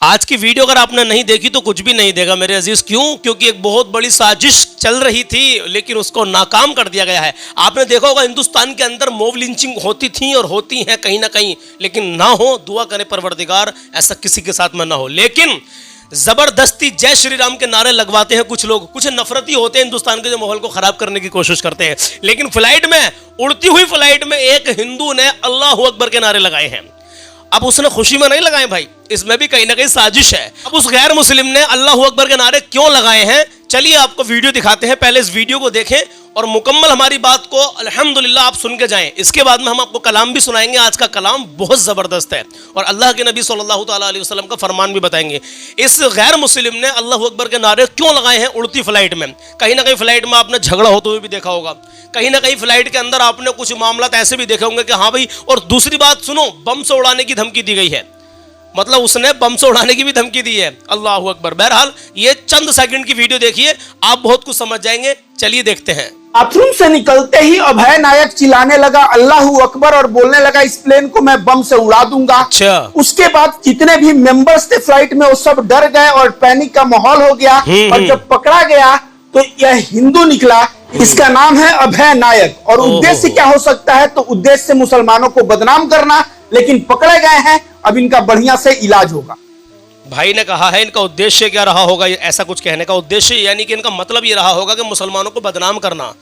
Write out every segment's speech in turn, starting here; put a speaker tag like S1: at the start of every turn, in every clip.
S1: आज की वीडियो अगर आपने नहीं देखी तो कुछ भी नहीं देगा मेरे अजीज। क्यों? क्योंकि एक बहुत बड़ी साजिश चल रही थी लेकिन उसको नाकाम कर दिया गया है। आपने देखा होगा हिंदुस्तान के अंदर मॉब लिंचिंग होती थी और होती हैं कहीं ना कहीं, लेकिन ना हो, दुआ करें परवरदिगार ऐसा किसी के साथ में ना हो। लेकिन जबरदस्ती जय श्री राम के नारे लगवाते हैं कुछ लोग, कुछ नफरती होते हैं हिंदुस्तान के जो माहौल को खराब करने की कोशिश करते हैं। लेकिन फ्लाइट में, उड़ती हुई फ्लाइट में एक हिंदू ने अल्लाह अकबर के नारे लगाए हैं। अब उसने खुशी में नहीं लगाए भाई, इसमें भी कहीं ना कहीं साजिश है। अब उस गैर मुस्लिम ने अल्लाह अकबर के नारे क्यों लगाए हैं, चलिए आपको वीडियो दिखाते हैं। पहले इस वीडियो को देखें और मुकम्मल हमारी बात को अल्हम्दुलिल्लाह आप सुन के जाएं। इसके बाद में हम आपको कलाम भी सुनाएंगे। आज का कलाम बहुत ज़बरदस्त है और अल्लाह के नबी सल्लल्लाहु ताला अलैहि वसल्लम का फरमान भी बताएंगे। इस गैर मुस्लिम ने अल्लाह अकबर के नारे क्यों लगाए हैं उड़ती फ्लाइट में? कहीं ना कहीं फ्लाइट में आपने झगड़ा होते हुए भी देखा होगा, कहीं ना कहीं फ्लाइट के अंदर आपने कुछ मामला ऐसे भी देखे होंगे कि हाँ भाई। और दूसरी बात सुनो, बम से उड़ाने की धमकी दी गई है, मतलब उसने बम से उड़ाने की भी धमकी दी है। अल्लाह अकबर। बहरहाल ये चंद सेकंड की वीडियो देखिए, आप बहुत कुछ समझ जाएंगे। चलिए देखते हैं।
S2: बाथरूम से निकलते ही अभय नायक चिल्लाने लगा अल्लाह अकबर और बोलने लगा इस प्लेन को मैं बम से उड़ा दूंगा।
S1: अच्छा।
S2: उसके बाद जितने भी मेंबर्स थे फ्लाइट में वो सब डर गए और पैनिक का माहौल हो गया। और जब पकड़ा गया तो यह हिंदू निकला। इसका नाम है अभय नायक और उद्देश्य क्या हो सकता है? तो उद्देश्य मुसलमानों को बदनाम करना, लेकिन पकड़े गए हैं, अब इनका बढ़िया से इलाज होगा।
S1: भाई ने कहा है इनका उद्देश्य क्या रहा होगा, ऐसा कुछ कहने का उद्देश्य, यानी कि इनका मतलब ये रहा होगा कि मुसलमानों को बदनाम करना।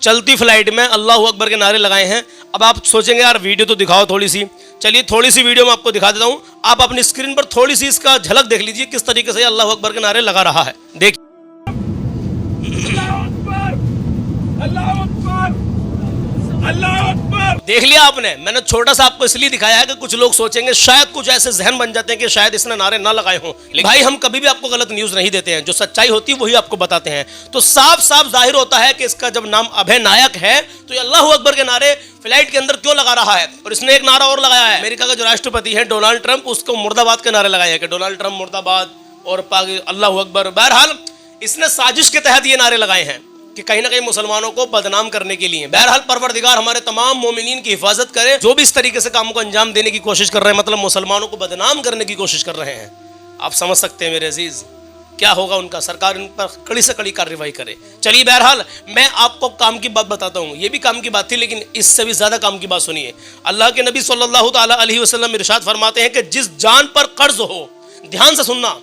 S1: चलती फ्लाइट में अल्लाह अकबर के नारे लगाए हैं। अब आप सोचेंगे यार वीडियो तो दिखाओ थोड़ी सी। चलिए थोड़ी सी वीडियो में आपको दिखा देता हूं। आप अपनी स्क्रीन पर थोड़ी सी इसका झलक देख लीजिए किस तरीके से अल्लाह अकबर के नारे लगा रहा है। देखिए, देख लिया आपने। मैंने छोटा सा आपको इसलिए दिखाया है कि कुछ लोग सोचेंगे, शायद कुछ ऐसे जहन बन जाते हैं कि शायद इसने नारे ना लगाए हों। लेकिन भाई हम कभी भी आपको गलत न्यूज नहीं देते हैं, जो सच्चाई होती है वही आपको बताते हैं। तो साफ साफ जाहिर होता है कि इसका जब नाम अभय नायक है तो ये अल्लाह अकबर के नारे फ्लाइट के अंदर क्यों लगा रहा है। और इसने एक नारा और लगाया है, अमेरिका का जो राष्ट्रपति है डोनाल्ड ट्रंप, उसको मुर्दाबाद के नारे लगाए हैं कि डोनाल्ड ट्रंप मुर्दाबाद और अल्लाह अकबर। बहरहाल इसने साजिश के तहत ये नारे लगाए हैं कि कहीं ना कहीं मुसलमानों को बदनाम करने के लिए। बहरहाल परवरदिगार हमारे तमाम मोमिनीन की हिफाजत करे जो भी इस तरीके से काम को अंजाम देने की कोशिश कर रहे हैं, मतलब मुसलमानों को बदनाम करने की कोशिश कर रहे हैं। आप समझ सकते हैं मेरे अजीज क्या होगा उनका। सरकार इन पर कड़ी से कड़ी कार्रवाई करे। चलिए बहरहाल मैं आपको काम की बात बताता हूँ। ये भी काम की बात थी लेकिन इससे भी ज्यादा काम की बात सुनिए। अल्लाह के नबी सल्लल्लाहु ताला अलैहि वसल्लम इरशाद फरमाते हैं कि जिस जान पर कर्ज हो, ध्यान से सुनना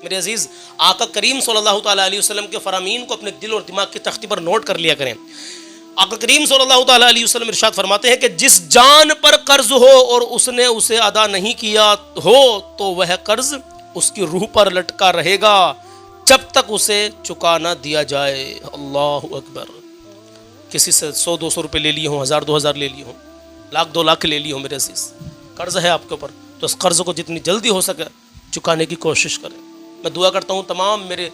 S1: मेरे अजीज, आका करीम सल्लल्लाहु ताला अलैहि वसल्लम के फरामीन को अपने दिल और दिमाग की तख्ती पर नोट कर लिया करें। आका करीम सल्लल्लाहु ताला अलैहि वसल्लम इरशाद फरमाते हैं कि जिस जान पर कर्ज हो और उसने उसे अदा नहीं किया हो तो वह कर्ज उसकी रूह पर लटका रहेगा जब तक उसे चुका ना दिया जाए। अल्लाह अकबर। किसी से 100-200 रुपये ले लिए हों, 1000-2000 ले लिए हों, 1,00,000-2 लाख ले लिए हों, मेरे अजीज कर्ज है आपके ऊपर, तो उस कर्ज को जितनी जल्दी हो सके चुकाने की कोशिश करें। मैं दुआ करता हूँ तमाम मेरे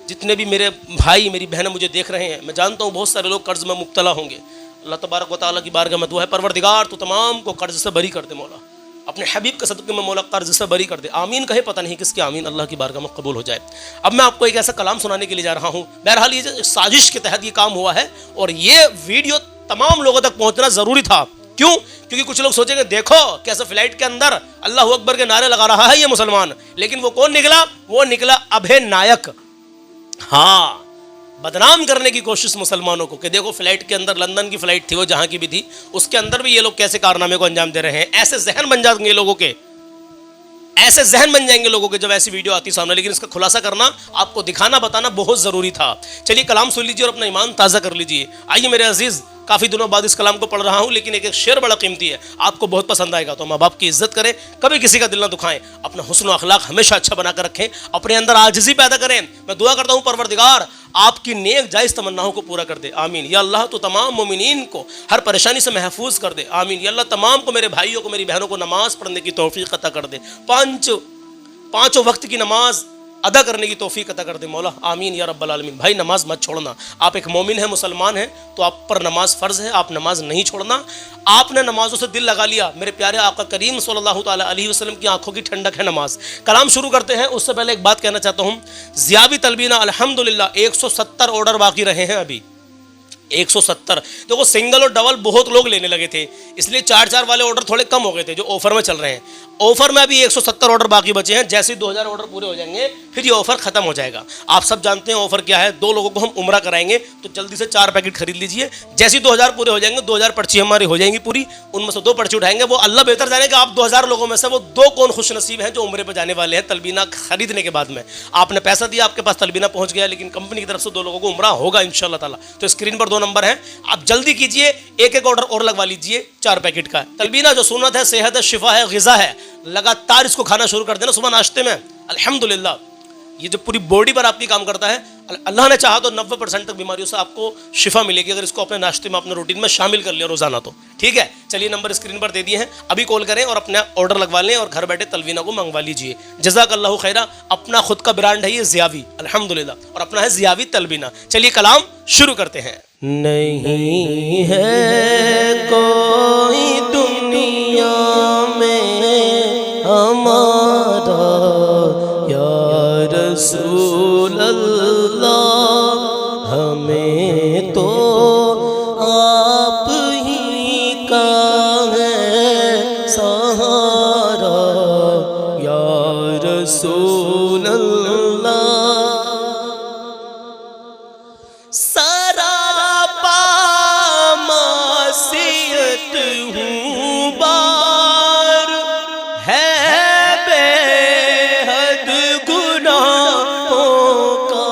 S1: जितने भी मेरे भाई मेरी बहनें मुझे देख रहे हैं, मैं जानता हूँ बहुत सारे लोग कर्ज में मुब्तला होंगे। अल्लाह तबारक व तआला की बारगाह में दुआ है, परवरदिगार तो तमाम को कर्ज से बरी कर दे मौला, अपने हबीब के सदक़े में मौला कर्ज से बरी कर दे। आमीन कहे, पता नहीं किसके आमीन अल्लाह की बारगाह में कबूल हो जाए। अब मैं आपको एक ऐसा कलाम सुनाने के लिए जा रहा हूँ। बहरहाल ये साजिश के तहत ये काम हुआ है और ये वीडियो तमाम लोगों तक पहुँचना ज़रूरी था। क्यों? क्योंकि कुछ लोग सोचेंगे देखो कैसे फ्लाइट के अंदर अल्लाह अकबर के नारे लगा रहा है ये मुसलमान, लेकिन वो कौन निकला? वो निकला अभय नायक। हाँ, बदनाम करने की कोशिश मुसलमानों को कि देखो फ्लाइट के अंदर, लंदन की फ्लाइट थी वो, जहां की भी थी, उसके अंदर भी ये लोग कैसे कारनामे को अंजाम दे रहे हैं। ऐसे जहन बन जाएंगे लोगों के, ऐसे जहन बन जाएंगे लोगों के जब ऐसी वीडियो आती सामने। लेकिन इसका खुलासा करना, आपको दिखाना, बताना बहुत जरूरी था। चलिए कलाम सुन लीजिए और अपना ईमान ताज़ा कर लीजिए। आइए मेरे अजीज, काफ़ी दिनों बाद इस कलाम को पढ़ रहा हूँ लेकिन एक शेर बड़ा कीमती है, आपको बहुत पसंद आएगा। तो माँ बाप की इज्जत करें, कभी किसी का दिल ना दुखाएं, अपना हुस्न अखलाक हमेशा अच्छा बनाकर रखें, अपने अंदर आजिज़ी पैदा करें। मैं दुआ करता हूँ परवरदिगार आपकी नेक जायज़ तमन्नाओं को पूरा कर दे। आमीन। या अल्लाह तो तमाम मोमिनीन को हर परेशानी से महफूज कर दे। आमीन। या अल्लाह तमाम को, मेरे भाइयों को, मेरी बहनों को नमाज पढ़ने की तौफीक अता कर दे, पाँचों वक्त की नमाज अदा करने की तौफीक अता कर दे मौला। आमीन या रब्बल आलमीन। भाई नमाज मत छोड़ना। आप एक मोमिन है, मुसलमान है, तो आप पर नमाज फ़र्ज़ है, आप नमाज नहीं छोड़ना। आपने नमाजों से दिल लगा लिया, मेरे प्यारे आका करीम सल्लल्लाहु ताला अलैहि वसल्लम की आंखों की ठंडक है नमाज। कलाम शुरू करते हैं उससे पहले एक बात कहना चाहता हूँ। ज़ियाबी तलबीना अल्हम्दुलिल्लाह 170 ऑर्डर बाकी रहे हैं अभी। 170। देखो सिंगल और डबल बहुत लोग लेने लगे थे, इसलिए 4-4 वाले ऑर्डर थोड़े कम हो गए थे जो ऑफर में चल रहे हैं। ऑफर में अभी 170 ऑर्डर बाकी बचे हैं। जैसे ही 2000 ऑर्डर पूरे हो जाएंगे फिर ये ऑफर खत्म हो जाएगा। आप सब जानते हैं ऑफर क्या है, 2 लोगों को हम उम्रा कराएंगे, तो जल्दी से 4 पैकेट खरीद लीजिए। जैसे ही 2000 पूरे हो जाएंगे, 2000 पर्ची हमारी हो जाएंगी पूरी, उनमें से 2 पर्ची उठाएंगे। वो अल्लाह बेहतर जाने कि आप 2000 लोगों में से वो 2 कौन खुश नसीब हैं जो उम्रे पर जाने वाले हैं तलबीना खरीदने के बाद में। आपने पैसा दिया, आपके पास तलबीना पहुंच गया, लेकिन कंपनी की तरफ से 2 लोगों को उम्रा होगा इंशाल्लाह ताला। तो स्क्रीन पर 2 नंबर हैं, आप जल्दी कीजिए, एक ऑर्डर और लगवा लीजिए 4 पैकेट का। तलबीना जो सुन्नत है, सेहत है, शिफा है, ग़िज़ा है, लगातार इसको खाना शुरू कर देना सुबह नाश्ते में। अल्हम्दुलिल्लाह ये जो पूरी बॉडी पर आपकी काम करता है, अल्लाह ने चाहा तो 90% तक बीमारियों से आपको शिफा मिलेगी अगर इसको अपने नाश्ते में, अपने रूटीन में शामिल कर लिया रोजाना तो। ठीक है, चलिए नंबर स्क्रीन पर दे दिए हैं, अभी कॉल करें और अपना ऑर्डर लगवा लें और घर बैठे तलवीना को मंगवा लीजिए। जज़ाकल्लाहु खैरा। अपना खुद का ब्रांड है ये ज़ियावी, अल्हम्दुलिल्लाह, और अपना है ज़ियावी तलबीना। चलिए कलाम शुरू करते हैं। नहीं है कोई दुनिया में हमारा या रसूल अल्लाह, हमें तो आप ही का है सहारा या रसूल अल्लाह। सरापा मासियत हूँ बार, है बेहद गुनाहों का,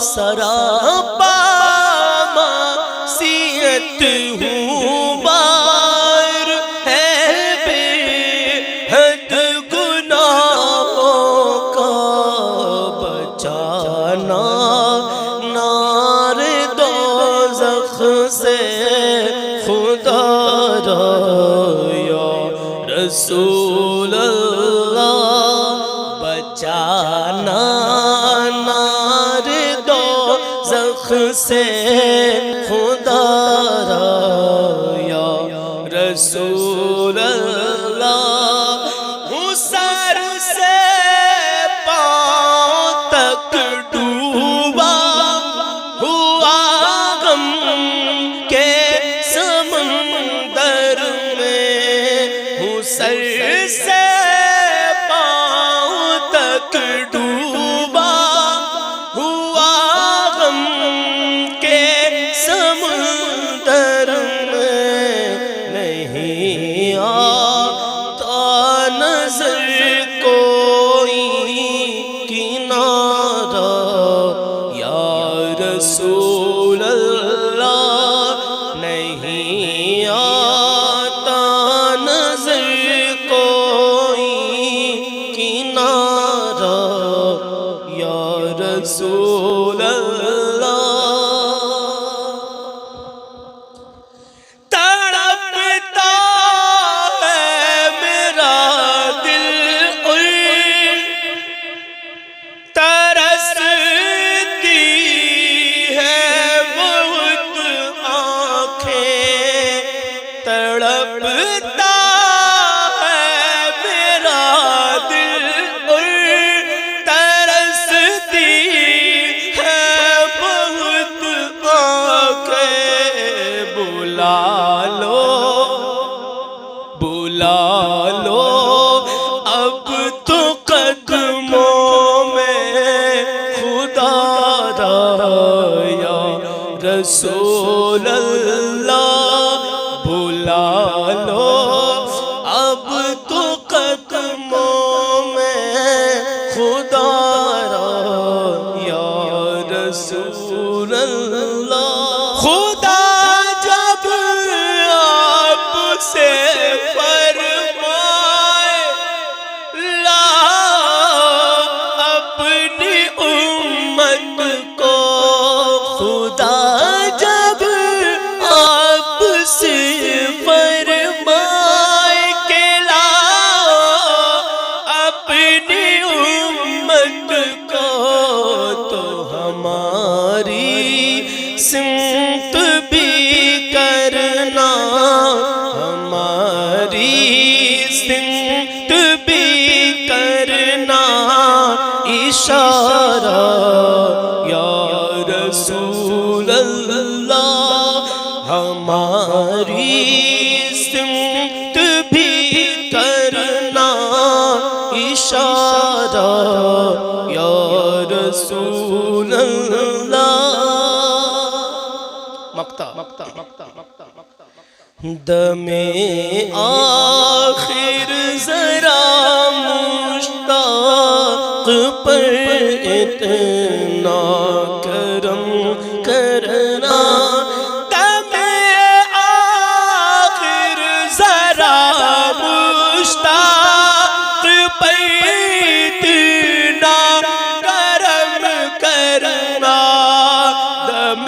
S1: सरापा मासियत हूँ बार, है बेहद गुनाहों का, बचाना नारे दोज़ख से खुदा या रसूल अल्लाह, बचाना नारे दोज़ख से खुदा या रसूल अल्लाह। हूँ सर से पाँव तक डूबा हुआ गम के समंदर में, हूँ सर से पाँव तक डूबा हुआ गम के समंदर में, नहीं आता नजर कोई किनारा या रसूल अल्लाह, नहीं आता नजर कोई किनारा या रसूल अल्लाह। तड़पता है मेरा दिल और तरसती है बहुत आँखें, तड़पता है मेरा दिल और तरसती है बहुत आँखें। बुला लो अब तो कदमों में खुदा या रसूल अल्लाह, बुला लो अब तो कदमों में खुदा या रसूल अल्लाह। खुदा जब आपसे फरमाए ला अपनी उम्मत को, खुदा जब आपसे फरमाए के ला अपनी उम्मत को, तो हमारी सिमत भी करना, हमारी सिमत भी करना इशारा या रसूल अल्लाह। اشارہ یا رسول اللہ. مقطع دم آخر ذرا مشتاق پر اتنا کرم کرنا. دم آخر ذرا مشتاق پر اتنا کرم کرنا. دم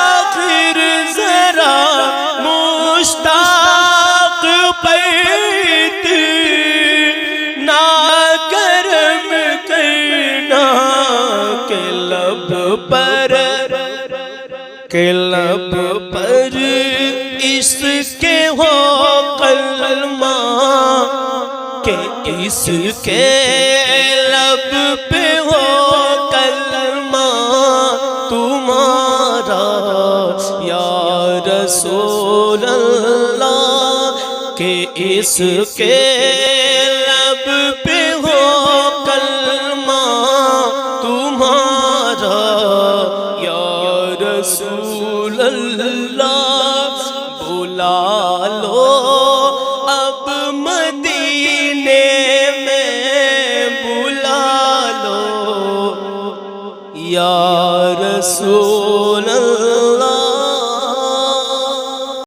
S1: آخر ذرا مشتاق پر اتنا کرم کرنا. کہ لب پر اس کے ہو کلمہ، کہ اس کے لب پہ ہو کلمہ تمہارا یا رسول اللہ. کہ اس کے لب پہ ہو کلمہ تمہارا یا رسول اللہ. بلا لو اب مدینے میں، بلا لو یا رسول